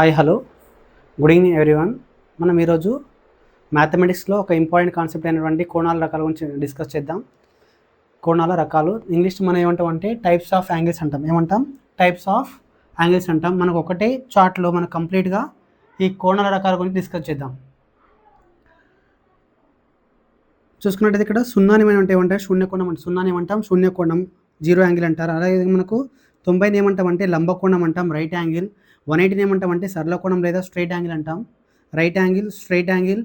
Hi hello good evening everyone. మనం ఈరోజు మ్యాథమెటిక్స్లో ఒక ఇంపార్టెంట్ కాన్సెప్ట్ అయినటువంటి కోణాల రకాల గురించి డిస్కస్ చేద్దాం. కోణాల రకాలు ఇంగ్లీష్ మనం ఏమంటామంటే టైప్స్ ఆఫ్ యాంగిల్స్ అంటాం. ఏమంటాం? టైప్స్ ఆఫ్ యాంగిల్స్ అంటాం. మనకు ఒకటే చార్ట్లో మనం కంప్లీట్గా ఈ కోణాల రకాల గురించి డిస్కస్ చేద్దాం. చూసుకున్నట్టయితే ఇక్కడ సున్నాని ఏమంటాం? శూన్యకోణం అంటే సున్నాని ఏమంటాం? శూన్యకోణం, జీరో యాంగిల్ అంటారు. అలాగే మనకు 90ని ఏమంటామంటే లంబకోణం అంటాం, రైట్ యాంగిల్. 180ని ఏమంటామంటే సరళకోణం లేదా స్ట్రైట్ యాంగిల్ అంటాం, రైట్ యాంగిల్, స్ట్రైట్ యాంగిల్.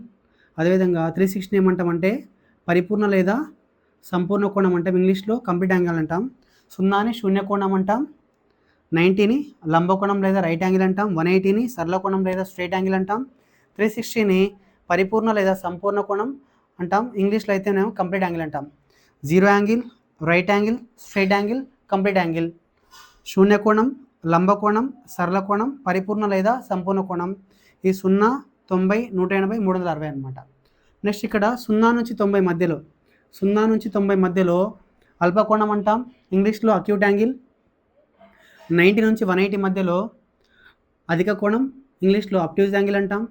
అదేవిధంగా 360ని ఏమంటామంటే పరిపూర్ణ లేదా సంపూర్ణ కోణం అంటాం, ఇంగ్లీష్లో కంప్లీట్ యాంగిల్ అంటాం. సున్నాని శూన్యకోణం అంటాం, 90ని లంబకోణం లేదా రైట్ యాంగిల్ అంటాం, 180ని సరళకోణం లేదా స్ట్రైట్ యాంగిల్ అంటాం, 360ని పరిపూర్ణ లేదా సంపూర్ణ కోణం అంటాం, ఇంగ్లీష్లో అయితేనేమో కంప్లీట్ యాంగిల్ అంటాం. Zero angle, right angle, straight angle, complete angle. శూన్యకోణం, లంబకోణం, సరళకోణం, పరిపూర్ణ లేదా సంపూర్ణ కోణం. ఈ 0, 90, 180, 360 అనమాట. నెక్స్ట్ ఇక్కడ 0 నుంచి 90 మధ్యలో, 0 నుంచి 90 మధ్యలో అల్పకోణం అంటాం, ఇంగ్లీష్లో అక్యూట్ యాంగిల్. 90 నుంచి 180 మధ్యలో అధిక కోణం, ఇంగ్లీష్లో అబ్ట్యూజ్ యాంగిల్ అంటాం.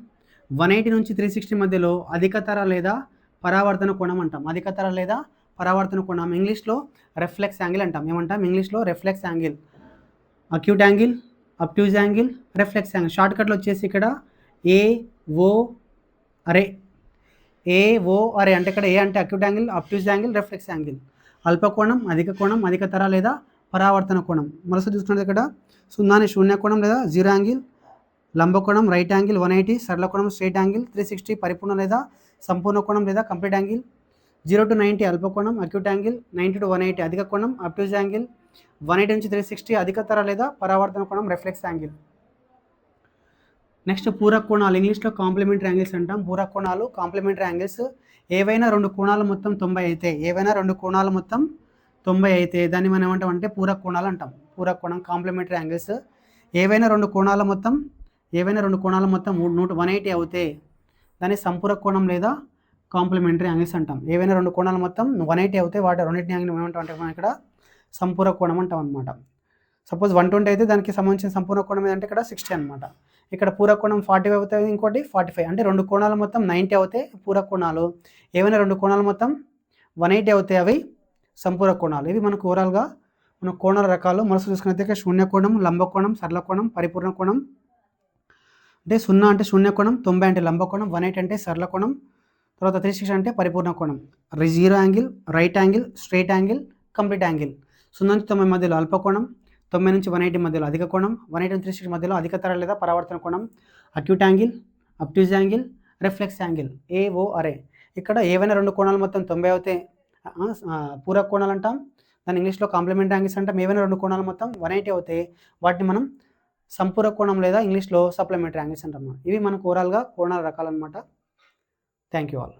180 నుంచి 360 మధ్యలో అధికతర లేదా పరావర్తన కోణం అంటాం, అధికతర లేదా పరావర్తన కోణం, ఇంగ్లీష్లో రిఫ్లెక్స్ యాంగిల్ అంటాం. ఏమంటాం? ఇంగ్లీష్లో reflex angle. Acute angle, obtuse angle, reflex angle. షార్ట్కట్లో వచ్చేసి ఇక్కడ AO అరే, AO అరే అంటే ఇక్కడ ఏ అంటే acute angle, obtuse angle, reflex angle. అల్పకోణం, అధిక కోణం, అధికతర లేదా పరావర్తన కోణం. మరోసారి చూసుకుంటే ఇక్కడ 0ని శూన్యకోణం లేదా జీరో యాంగిల్, లంబకోణం, రైట్ యాంగిల్, 180 సరళకోణం, స్ట్రైట్ యాంగిల్, 360 పరిపూర్ణ లేదా సంపూర్ణ కోణం లేదా కంప్లీట్ యాంగిల్. 0 to 90 అల్పకోణం, అక్యూట్ యాంగిల్. 90 to 180 అధిక కోణం, అబ్ట్యూజ్ యాంగిల్. 180 నుంచి 360 అధికతర లేదా పరావర్తన కోణం, రిఫ్లెక్స్ యాంగిల్. నెక్స్ట్ పూరక కోణాలు, ఇంగ్లీష్లో కాంప్లిమెంటరీ యాంగిల్స్ అంటాం. పూరక కోణాలు, కాంప్లిమెంటరీ యాంగిల్స్. ఏవైనా రెండు కోణాలు మొత్తం 90 అయితే, ఏవైనా రెండు కోణాలు మొత్తం 90 అయితే దాన్ని మనం ఏమంటామంటే పూరక కోణాలు అంటాం. పూరక కోణం, కాంప్లిమెంటరీ యాంగిల్స్. ఏవైనా రెండు కోణాల మొత్తం 180 అవుతే దాన్ని సంపూరక కోణం లేదా కాంప్లిమెంటరీ యాంగిల్స్ అంటాం. ఏవైనా రెండు కోణాలు మొత్తం 180 అవుతే వాటి రెండింటిని యాంగిల్ ఏమంటాం అంటే మనం ఇక్కడ సంపూరక కోణం అంటాం అనమాట. సపోజ్ 120 అయితే దానికి సంబంధించిన సంపూర్ణ కోణం ఏదంటే ఇక్కడ 60 అనమాట. ఇక్కడ పూరక కోణం 45 అవుతే ఇంకోటి 45. అంటే రెండు కోణాలు మొత్తం 90 అవుతే పూరక కోణాలు, ఏవైనా రెండు కోణాలు మొత్తం 180 అవుతాయి అవి సంపూరక కోణాలు. ఇవి మనకు ఓవరాల్గా మన కోణాల రకాలు. మనసు చూసుకున్నట్లయితే శూన్యకోణం, లంబకోణం, సరళకోణం, పరిపూర్ణ కోణం. అంటే 0 అంటే శూన్యకోణం, 90 అంటే లంబకోణం, 180 అంటే సరళకోణం, తర్వాత 360 అంటే పరిపూర్ణ కోణం. Zero angle, right angle, straight angle, complete angle. 0 నుంచి 90 మధ్యలో అల్పకోణం, 90 నుంచి 180 మధ్యలో అధిక కోణం, 180 నుంచి 360 మధ్యలో అధికతర లేదా పరావర్తన కోణం, acute angle, obtuse angle, reflex angle. AO అరే. ఇక్కడ ఏవైనా రెండు కోణాలు మొత్తం 90 అవుతే పూరక కోణాలు అంటాం, దాని ఇంగ్లీష్లో కాంప్లిమెంటరీ యాంగిల్స్ అంటాం. ఏవైనా రెండు కోణాలు మొత్తం 180 అవుతే వాటిని మనం సంపూరక కోణం లేదా ఇంగ్లీష్లో సప్లిమెంటరీ యాంగిల్స్ అంటాం. ఇవి మనకు ఓవరాల్గా కోణాల రకాలు అనమాట. Thank you all.